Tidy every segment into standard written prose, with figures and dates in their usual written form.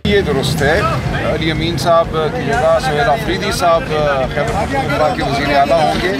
ये दुरुस्त है। अली अमीन साहब की जगह सुहेल आफरीदी साहब खैबर पख्तूनख्वा के वज़ीर आला होंगे।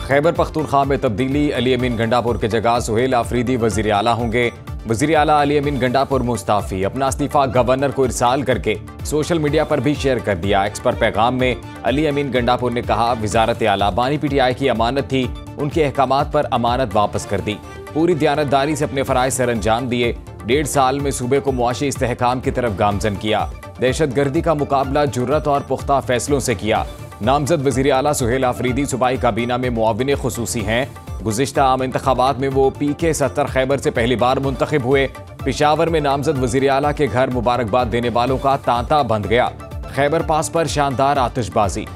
खैबर पख्तूनख्वा में तब्दीली, अली अमीन गंडापुर के जगह सुहेल आफरीदी वज़ीर आला होंगे। वज़ीर आला अली अमीन गंडापुर मुस्ताफ़ी, अपना इस्तीफ़ा गवर्नर को इरसाल करके सोशल मीडिया पर भी शेयर कर दिया। एक्स पर पैगाम में अली अमीन गंडापुर ने कहा, वज़ारत आला बानी PTI की अमानत थी, उनके अहकामात पर अमानत वापस कर दी, पूरी दयानतदारी से अपने फ़राइज़ सर अंजाम दिए। 1.5 साल में सूबे को मुआशी इस्तेहकाम की तरफ गामजन किया। दहशतगर्दी का मुकाबला जुर्रत और पुख्ता फैसलों से किया। नामजद वज़ीर आला सुहेल आफरीदी सूबाई काबीना में मुआविन खुसूसी हैं। गुज़िश्ता आम इंतखाबात में वो PK 70 खैबर से पहली बार मुंतखब हुए। पिशावर में नामजद वज़ीर आला के घर मुबारकबाद देने वालों का तांता बंध गया। खैबर पास पर शानदार आतिशबाजी।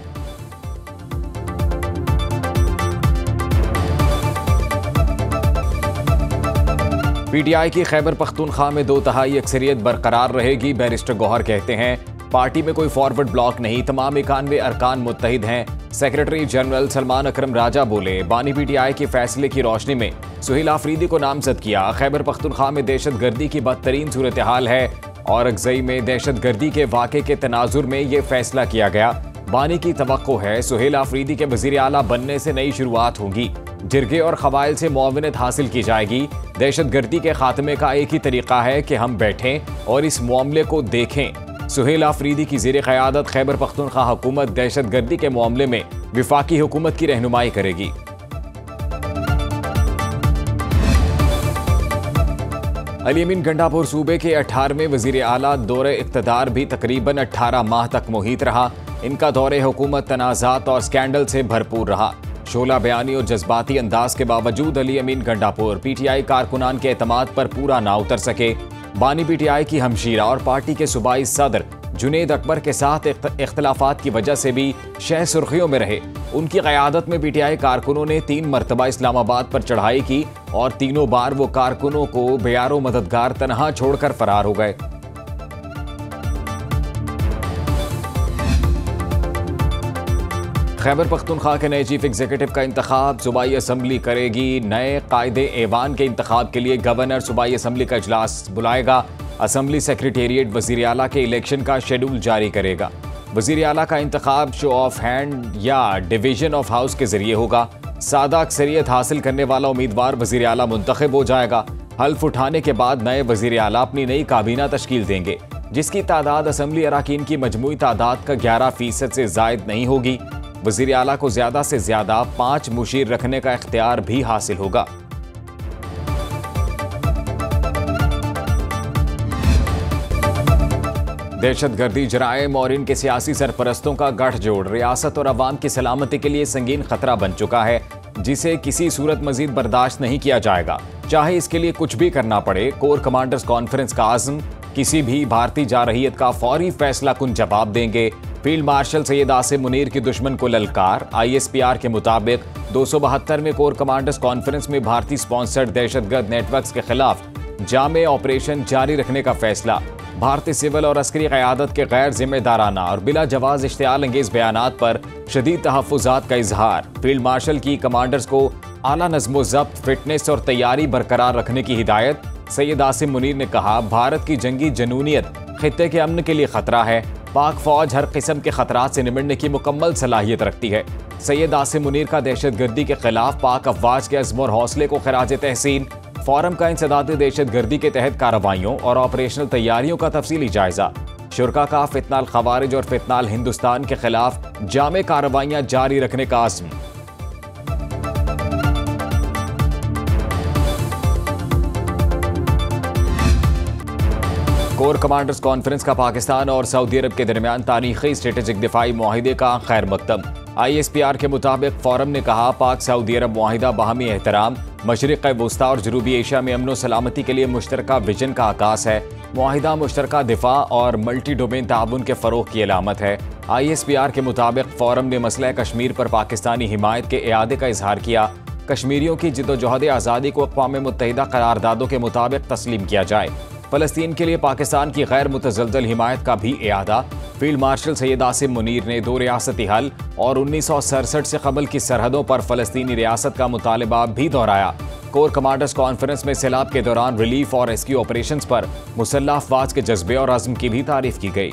PTI की खैबर पख्तूनख्वा में 2/3 अक्सरियत बरकरार रहेगी। बैरिस्टर गौहर कहते हैं, पार्टी में कोई फॉरवर्ड ब्लॉक नहीं, तमाम 91 अरकान मुत्तहिद हैं। सेक्रेटरी जनरल सलमान अकरम राजा बोले, बानी PTI के फैसले की रोशनी में सुहेल आफरीदी को नामजद किया। खैबर पख्तूनख्वा में दहशतगर्दी की बदतरीन सूरत हाल है और अगजई में दहशतगर्दी के वाक़े के तनाजुर में ये फैसला किया गया। बानी की तवक्को है सुहेल आफरीदी के वज़ीर आला बनने से नई शुरुआत होगी। जिरगे और क़बाइल से मुआवनत हासिल की जाएगी। दहशतगर्दी के खात्मे का एक ही तरीका है कि हम बैठें और इस मामले को देखें। सुहेल आफरीदी की ज़ेर क़यादत खैबर पख्तूनख्वा हुकूमत दहशतगर्दी के मामले में विफाकी हुकूमत की रहनुमाई करेगी। अली अमीन गंडापुर सूबे के 18वें वज़ीर आला दौरे इक़्तिदार भी तकरीबन 18 माह तक मुहित रहा। इनका दौरे हुकूमत तनाज़ात और स्कैंडल से भरपूर रहा। शोला बयानी और जज्बाती अंदाज के बावजूद अली अमीन गंडापुर PTI कारकुनान के एतमाद पर पूरा ना उतर सके। बानी PTI की हमशीरा और पार्टी के सूबाई सदर जुनेद अकबर के साथ इख्तलाफात की वजह से भी शह सुर्खियों में रहे। उनकी क़यादत में PTI कारकुनों ने 3 मरतबा इस्लामाबाद पर चढ़ाई की और तीनों बार वो कारकुनों को बेयारो मददगार तनहा छोड़कर फरार हो गए। खैबर पख्तूनख्वा के नए चीफ एग्जीक्यूटिव का इंतखाब सूबाई असम्बली करेगी। नए कायदे ऐवान के इंतखाब के लिए गवर्नर सूबाई असम्बली का इजलास बुलाएगा। असम्बली सेक्रेटेरिएट वज़ीर आला के इलेक्शन का शेड्यूल जारी करेगा। वज़ीर आला का इंतखाब शो ऑफ हैंड या डिवीजन ऑफ हाउस के जरिए होगा। सादा अक्सरियत हासिल करने वाला उम्मीदवार वज़ीर आला मुंतखब हो जाएगा। हल्फ उठाने के बाद नए वज़ीर आला अपनी नई काबीना तश्कील देंगे, जिसकी तादाद असम्बली अराकीन की मजमूई तादाद का 11% से ज़ायद नहीं होगी। वज़ीर आला को ज़्यादा से ज़्यादा 5 मुशीर रखने का इख्तियार भी हासिल होगा। दहशतगर्दी, जराइम और इनके सियासी सरपरस्तों का गठजोड़ रियासत और अवाम की सलामती के लिए संगीन खतरा बन चुका है, जिसे किसी सूरत मजीद बर्दाश्त नहीं किया जाएगा, चाहे इसके लिए कुछ भी करना पड़े। कोर कमांडर्स कॉन्फ्रेंस का आज़म, किसी भी भारतीय जारहियत का फौरी फैसला कुन जवाब देंगे। फील्ड मार्शल सैयद आसिम मुनीर की दुश्मन को ललकार। ISPR के मुताबिक 272वें कोर कमांडर्स कॉन्फ्रेंस में भारतीय स्पॉन्सर्ड दहशतगर्द नेटवर्क्स के खिलाफ जामे ऑपरेशन जारी रखने का फैसला। भारतीय सिविल और अस्करी क़यादत के गैर जिम्मेदाराना और बिला जवाज इश्तियाल अंगेज बयानात पर शदीद तहफ़्फ़ुज़ात का इजहार। फील्ड मार्शल की कमांडर्स को आला नज़्म ज़ब्त, फिटनेस और तैयारी बरकरार रखने की हिदायत। सैयद आसिम मुनीर ने कहा, भारत की जंगी जनूनियत खित्ते के अमन के लिए खतरा है। पाक फौज हर किस्म के खतरात से निपटने की मुकम्मल सलाहियत रखती है। सैयद आसिम मुनीर का दहशतगर्दी के खिलाफ पाक अफवाज के अज़्म और हौसले को खराज तहसीन। फोरम का इंसदाद दहशतगर्दी के तहत कार्रवाइयों और ऑपरेशनल तैयारियों का तफसीली जायजा। शुरका का फितनाल खवारिज और फितनाल हिंदुस्तान के खिलाफ जामे कार्रवाइयाँ जारी रखने का आज़म। कोर कमांडर्स कॉन्फ्रेंस का पाकिस्तान और सऊदी अरब के दरमियान तारीखी स्ट्रेटेजिक दिफाई मुआहिदे का खैर मकदम। ISPR के मुताबिक फोरम ने कहा, पाक सऊदी अरब मुआहिदा बाहमी एहतराम, मशरिक़ वुस्ता और जनूबी एशिया में अमन सलामती के लिए मुश्तरका विजन का आकाश है। मुआहिदा मुश्तरका दिफा और मल्टी डोमेन ताउन के फ़रोग़ की अलामत है। ISPR के मुताबिक फोरम ने मसला कश्मीर पर पाकिस्तानी हिमायत के इआदे का इजहार किया। कश्मीरियों की जिद्दोजहद आज़ादी को अक़वाम मुत्तहिदा करारदादों के मुताबिक तस्लीम किया जाए। फ़लस्तीन के लिए पाकिस्तान की गैर मुतज़लज़ल हिमायत का भी इआदा। फील्ड मार्शल सैयद आसिम मुनीर ने 2 रियासती हल और 1967 से कबल की सरहदों पर फ़लस्तीनी रियासत का मुतालबा भी दोहराया। कोर कमांडर्स कॉन्फ्रेंस में सैलाब के दौरान रिलीफ और रेस्क्यू ऑपरेशंस पर मुसल्लह अफवाज के जज्बे और अज़्म की भी तारीफ की गई।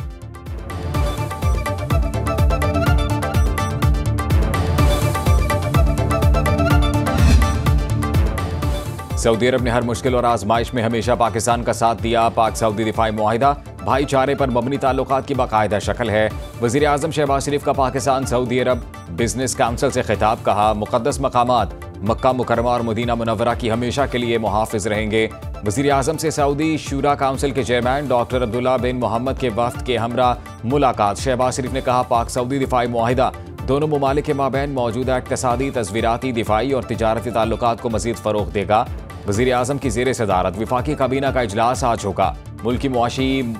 सऊदी अरब ने हर मुश्किल और आजमाइश में हमेशा पाकिस्तान का साथ दिया। पाक सऊदी दिफाई मुआहिदा भाईचारे पर मबनी ताल्लुकात की बाकायदा शक्ल है। वज़ीर आज़म शहबाज शरीफ का पाकिस्तान सऊदी अरब बिजनेस काउंसिल से खिताब। कहा, मुक़द्दस मकामात मक्का मुकरमा और मदीना मुनव्वरा की हमेशा के लिए मुहाफ़िज़ रहेंगे। वज़ीर आज़म से सऊदी शूरा काउंसिल के चेयरमैन डॉक्टर अब्दुल्ला बिन मोहम्मद के वफ़द के हमरा मुलाकात। शहबाज शरीफ ने कहा, पाक सऊदी दिफाई मुआहिदा दोनों ममालिक के माबैन मौजूदा इक़्तिसादी, तस्वीराती, दिफाई और तिजारती ताल्लुकात को मज़ीद फ़रोग़ देगा। वज़ीर आज़म की ज़ेर सदारत विफाकी काबीना का इजलास आज होगा। मुल्क की मुआशी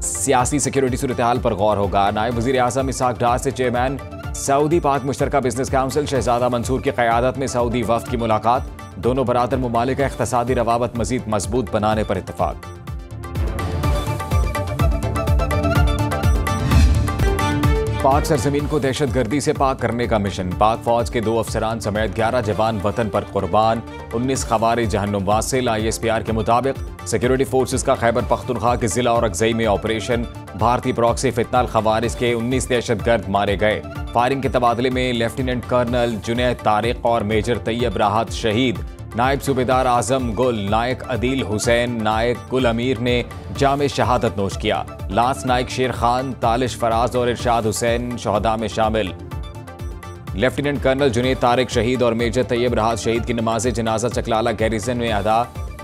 सियासी सिक्योरिटी सूरत हाल पर गौर होगा। नायब वज़ीर आज़म इसहाक डार से चेयरमैन सऊदी पाक मुश्तरका बिजनेस काउंसिल शहजादा मंसूर की क़यादत में सऊदी वफ़द की मुलाकात। दोनों बरादर ममालिक का इक़्तिसादी रवाबत मज़ीद मजबूत बनाने पर इत्तफ़ाक़। पाक सरजमीन को दहशतगर्दी से पाक करने का मिशन। पाक फौज के 2 अफसरान समेत 11 जवान वतन पर कुर्बान। 19 खवारिज जहन्नुम वासिल। ISPR के मुताबिक सिक्योरिटी फोर्सेस का खैबर पख्तूनख्वा के जिला और अगजई में ऑपरेशन। भारतीय प्रॉक्सी फितनाल खवारिज के 19 दहशतगर्द मारे गए। फायरिंग के तबादले में लेफ्टिनेंट कर्नल जुनैद तारिक और मेजर तैयब राहत शहीद। नायब सूबेदार आजम गुल, नायक अदील हुसैन, नायक गुल अमीर ने जाम शहादत नोश किया। लांस नायक शेर खान, तालिश फराज और इरशाद हुसैन शहदा में शामिल। लेफ्टिनेंट कर्नल जुनैद तारिक शहीद और मेजर तैयब राहत शहीद की नमाज जनाजा चकलाला गैरिजन में अदा।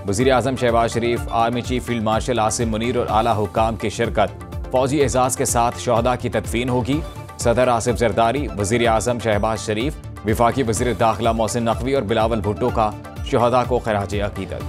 वज़ीर आज़म Shehbaz Sharif, army chief field marshal Asim Munir और आला हुक्काम की शिरकत। फौजी एजाज के साथ शहदा की तदफीन होगी। सदर आसिफ जरदारी, वज़ीर आज़म शहबाज शरीफ, विफाकी वज़ीर दाखिला मोहसिन नकवी और बिलावल भुट्टो का शहदा को खराजे अकीदत।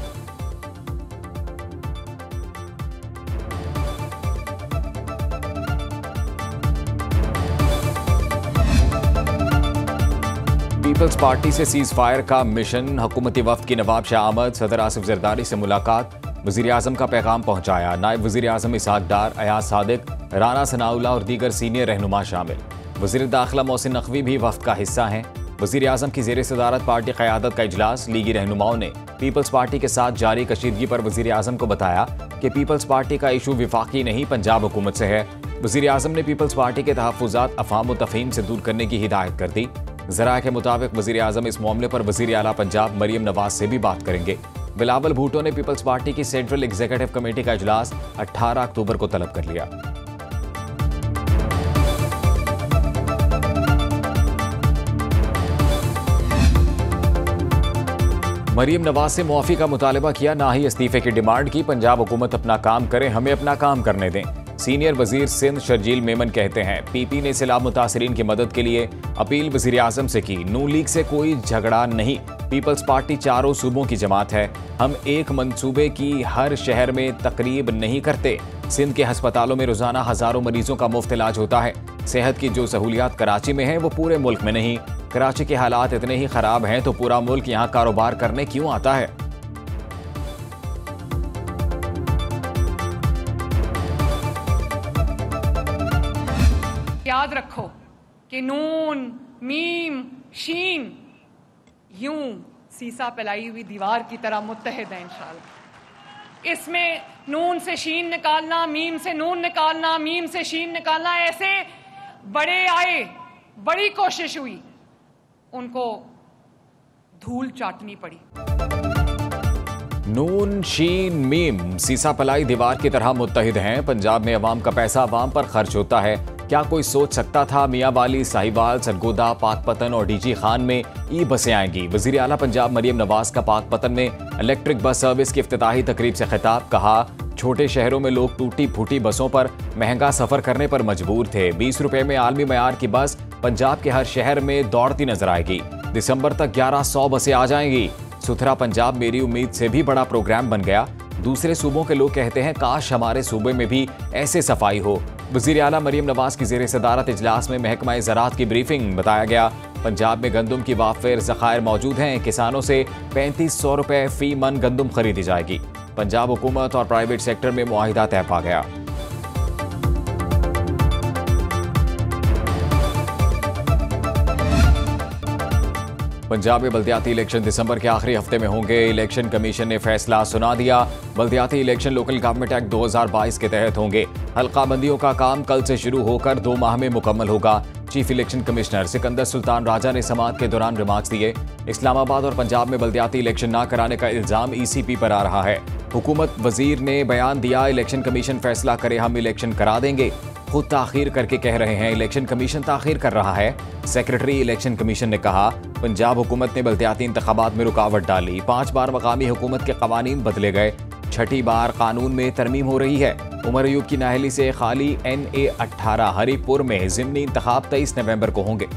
पीपल्स पार्टी से सीज फायर का मिशन। हुकूमती वफ्द की नवाब शाह अहमद, सदर आसिफ जरदारी से मुलाकात। वज़ीर आज़म का पैगाम पहुंचाया। नायब वज़ीर आज़म इसहाक डार, अयाज सादिक, राना सनाउल्लाह और दीगर सीनियर रहनुमा शामिल। वज़ीर दाखिला मोहसिन नकवी भी वफ्द का हिस्सा हैं। वज़ीर आज़म की ज़ेर सदारत पार्टी क़यादत का इजलास। लीगी रहनुमाओं ने पीपल्स पार्टी के साथ जारी कशीदगी पर वज़ीर आज़म को बताया कि पीपल्स पार्टी का इशू विफाकी नहीं, पंजाब हुकूमत से है। वज़ीर आज़म ने पीपल्स पार्टी के तहफ़्फ़ुज़ात अफ़हाम व तफ़हीम से दूर करने की हिदायत कर दी। ज़रा के मुताबिक वज़ीर आज़म इस मामले पर वज़ीर आला पंजाब मरियम नवाज से भी बात करेंगे। बिलावल भुट्टो ने पीपल्स पार्टी की सेंट्रल एग्जीक्यूटिव कमेटी का इजलास 18 अक्टूबर को तलब कर लिया। मरियम नवाज से मुआफ़ी का मुतालबा किया, ना ही इस्तीफे की डिमांड की। पंजाब हुकूमत अपना काम करे, हमें अपना काम करने दें। सीनियर वजीर सिंध शर्जील मेमन कहते हैं, PP ने सैलाब मुतासरीन की मदद के लिए अपील वज़ीर आज़म से की। नून लीग से कोई झगड़ा नहीं। पीपल्स पार्टी चारों सूबों की जमात है। हम एक मंसूबे की हर शहर में तकरीब नहीं करते। सिंध के हस्पतालों में रोजाना हजारों मरीजों का मुफ्त इलाज होता है। सेहत की जो सहूलियात कराची में है वो पूरे मुल्क में नहीं। कराची के हालात इतने ही खराब हैं तो पूरा मुल्क यहाँ कारोबार करने क्यों आता है। याद रखो कि नून मीम शीन यूं सीसा पिलाई हुई दीवार की तरह मुत्तहिद है इंशाअल्लाह। इसमें नून से शीन निकालना, मीम से नून निकालना, मीम से शीन निकालना, ऐसे बड़े आए, बड़ी कोशिश हुई, उनको धूल चाटनी पड़ी। नून शीन मीम सीसा पलाई दीवार की तरह मुत्तहिद हैं। पंजाब में अवाम का पैसा अवाम पर खर्च होता है। क्या कोई सोच सकता था मियाँ वाली, साहिवाल, सरगोदा, पाकपतन और DG खान में ई बसें आएंगी। वज़ीर आला पंजाब मरियम नवाज का पाकपतन में इलेक्ट्रिक बस सर्विस की इफ्तिताही तकरीब से खिताब। कहा, छोटे शहरों में लोग टूटी फूटी बसों पर महंगा सफर करने पर मजबूर थे। 20 रुपए में आलमी मयार की बस पंजाब के हर शहर में दौड़ती नजर आएगी। दिसंबर तक 1100 बसें आ जाएंगी। सुथरा पंजाब मेरी उम्मीद से भी बड़ा प्रोग्राम बन गया। दूसरे सूबों के लोग कहते हैं काश हमारे सूबे में भी ऐसे सफाई हो। वज़ीर आला मरियम नवाज की ज़ेर सदारत इजलास में महकमा ज़राअत की ब्रीफिंग। बताया गया, पंजाब में गंदम की वाफिर ज़खायर मौजूद हैं। किसानों से 3500 रुपए फी मन गंदम खरीदी जाएगी। पंजाब हुकूमत और प्राइवेट सेक्टर में मुआहिदा तय पा गया। पंजाब में बल्दियाती इलेक्शन दिसंबर के आखिरी हफ्ते में होंगे। इलेक्शन कमीशन ने फैसला सुना दिया। बल्दियाती इलेक्शन लोकल गवर्नमेंट एक्ट 2022 के तहत होंगे। हल्का बंदियों का काम कल से शुरू होकर 2 माह में मुकम्मल होगा। Chief election commissioner Sikandar Sultan Raja ने समाअत के दौरान रिमार्क्स दिए। इस्लामाबाद और पंजाब में बल्दियाती इलेक्शन न कराने का इल्जाम ECP पर आ रहा है। हुकूमत वजीर ने बयान दिया, इलेक्शन कमीशन फैसला करे हम इलेक्शन करा देंगे। खुद ताखीर करके कह रहे हैं इलेक्शन कमीशन ताखीर कर रहा है। सेक्रेटरी इलेक्शन कमीशन ने कहा, पंजाब हुकूमत ने बल्दियाती इंतखाबात में रुकावट डाली। 5 बार मकामी हुकूमत के कवानीन बदले गए। 6ठी बार कानून में तरमीम हो रही है। उमर अयूब की नाअहली से खाली NA 18 हरीपुर में ज़िमनी इंतखाब 23 नवंबर को होंगे।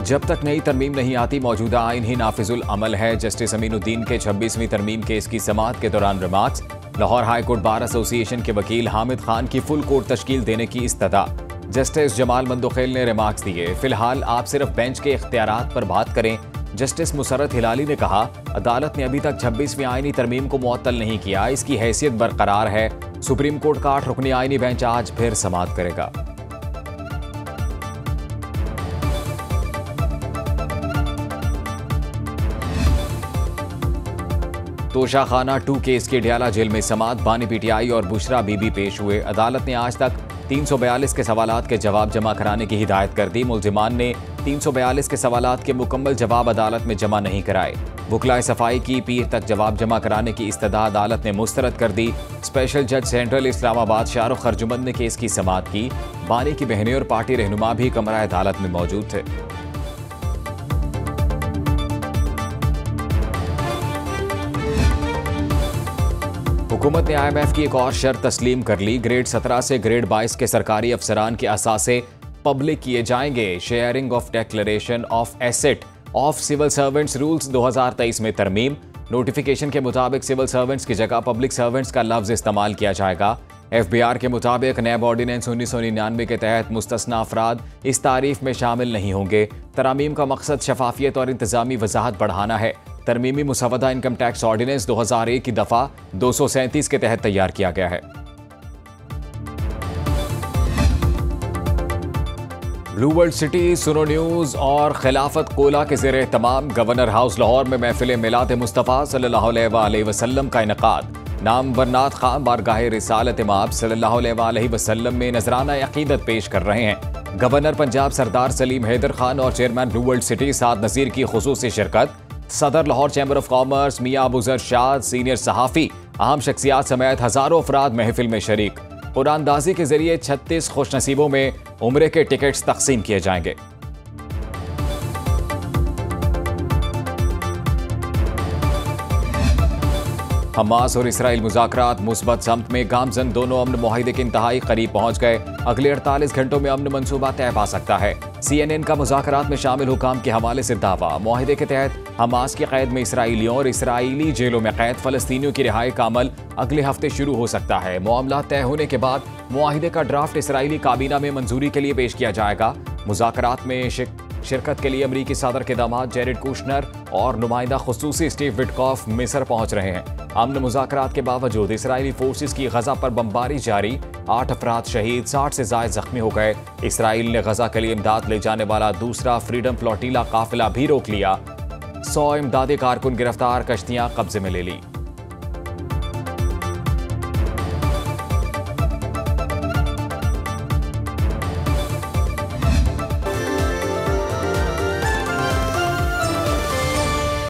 जब तक नई तरमीम नहीं आती मौजूदा आइन ही नाफिजुल अमल है। जस्टिस अमीनुद्दीन के 26वीं तरमीम केस की समाअत के दौरान remarks. Lahore high court bar association के वकील हामिद खान की फुल कोर्ट तश्कील देने की इस्तदा। जस्टिस जमाल मंदोखेल ने रिमार्क्स दिए, फिलहाल आप सिर्फ बेंच के इख्तियारात पर बात करें। जस्टिस मुसर्रत हिलाली ने कहा, अदालत ने अभी तक 26वीं आइनी तरमीम को मुअत्तल नहीं किया, इसकी हैसियत बरकरार है। सुप्रीम कोर्ट का 8 रुकनी आइनी बेंच आज फिर समाअत करेगा। तोशाखाना 2 केस के डियाला जेल में समाअत। बानी PTI और बुशरा बीबी पेश हुए। अदालत ने आज तक 342 के सवालात के जवाब जमा कराने की हिदायत कर दी। मुल्जिमान ने 342 के सवालात के मुकम्मल जवाब अदालत में जमा नहीं कराए। वकलाए सफाई की पीर तक जवाब जमा कराने की इस्तदा अदालत ने मुस्तरद कर दी। स्पेशल जज सेंट्रल इस्लामाबाद शाहरुख खरजुमंद ने केस की समाअत की। बानी की बहनें और पार्टी रहनुमा भी कमरा अदालत में मौजूद थे। हुकूमत ने IMF की एक और शर्त तस्लीम कर ली। ग्रेड 17 से ग्रेड 22 के सरकारी अफसरान के असासे पब्लिक किए जाएंगे। Sharing of declaration of asset of civil servants rules 2023 में तरमीम। नोटिफिकेशन के मुताबिक सिविल सर्वेंट्स की जगह पब्लिक सर्वेंट्स का लफ्ज इस्तेमाल किया जाएगा। FBR के मुताबिक नैब ऑर्डिनेंस 1999 के तहत मुस्तस्ना अफराद इस तारीफ में शामिल नहीं होंगे। तरामीम का मकसद शफाफियत और इंतजामी वजाहत बढ़ाना है। तरमीमी मुसवदा इनकम टैक्स ऑर्डिनेंस 2001 की दफ़ा 237 के तहत तैयार किया गया है। ब्लू वर्ल्ड सिटी, सुनो न्यूज़ और खिलाफत कोला के ज़ेर एहतमाम गवर्नर हाउस लाहौर में महफिल मिलाद मुस्तफ़ा सल्लल्लाहु अलैहि वसल्लम का इनकाद। नाम वरनात खान बारगाह रिसालत माब सल्लल्लाहु अलैहि वसल्लम में नजराना अकीदत पेश कर रहे हैं। गवर्नर पंजाब सरदार सलीम हैदर खान और चेयरमैन ब्लू वर्ल्ड सिटी साद नज़ीर की खुसूसी शिरकत। सदर लाहौर चैम्बर ऑफ कॉमर्स मियां अबूजर शाद, सीनियर सहाफ़ी, अहम शख्सियात समेत हज़ारों अफराद महफिल में शरीक। कुरानदाजी के जरिए 36 खुशनसीबों में उम्रे के टिकट्स तकसीम किए जाएंगे। हमास और इसराइल मुज़ाकरात मुस्बत समत में गामजन। दोनों अमन मुआहिदे के इंतहाई करीब पहुंच गए। अगले 48 घंटों में अमन मंसूबा तय पा सकता है। CNN का मुज़ाकरात में शामिल हुकाम के हवाले से दावा। मुआहिदे के तहत हमास की कैद में इसराइलियों और इसराइली जेलों में कैद फ़लस्तीनियों की रिहाई का अमल अगले हफ्ते शुरू हो सकता है। मामला तय होने के बाद मुआहिदे का ड्राफ्ट इसराइली काबीना में मंजूरी के लिए पेश किया जाएगा। मुज़ाकरात में शिरकत के लिए अमरीकी सदर के दामाद जेरेड कुशनर और नुमाइंदा खुसूसी स्टीव विटकॉफ मिस्र पहुंच रहे हैं। अमन मुज़ाकरात के बावजूद इसराइली फोर्सेस की गजा पर बमबारी जारी। 8 अफराद शहीद, 60 से ज़ायद जख्मी हो गए। इसराइल ने गजा के लिए इमदाद ले जाने वाला दूसरा फ्रीडम फ्लोटीला काफिला भी रोक लिया। 100 इमदादी कारकुन गिरफ्तार, कश्तियां कब्जे में ले ली।